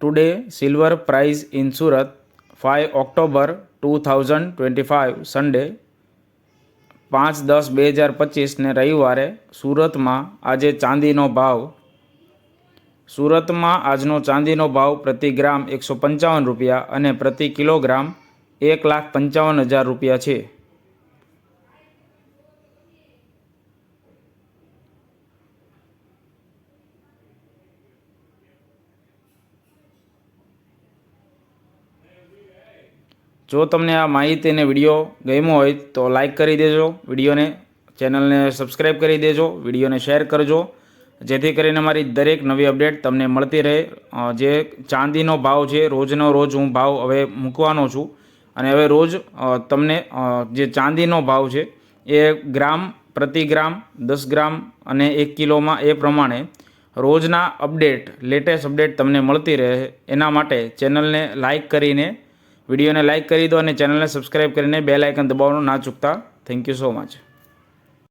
Today silver price in Surat 5 October 2025 Sunday 5/10/2025 ને રવિવારે સુરતમાં આજે ચાંદીનો ભાવ સુરતમાં આજનો ચાંદીનો ભાવ પ્રતિ ગ્રામ 155 રૂપિયા અને પ્રતિ કિલોગ્રામ 1,55,000 રૂપિયા છે। જો તમને આ માહિતી અને વિડીયો ગમ્યો હોય તો લાઈક કરી દેજો, વિડીયોને ચેનલને સબસ્ક્રાઈબ કરી દેજો, વિડીયોને શેર કરજો, જેથી કરીને મારી દરેક નવી અપડેટ તમને મળતી રહે। જે ચાંદીનો ભાવ છે રોજનો રોજ હું ભાવ હવે મૂકવાનો છું અને હવે રોજ તમને જે ચાંદીનો ભાવ છે એ ગ્રામ પ્રતિ ગ્રામ 10 ગ્રામ અને 1 કિલોમાં એ પ્રમાણે રોજના અપડેટ લેટેસ્ટ અપડેટ તમને મળતી રહે। એના માટે ચેનલને લાઈક કરીને વિડીયોને લાઈક કરી દો અને ચેનલને સબસ્ક્રાઈબ કરીને બેલ આઇકન દબાવવાનું ના ચૂકતા। Thank you so much.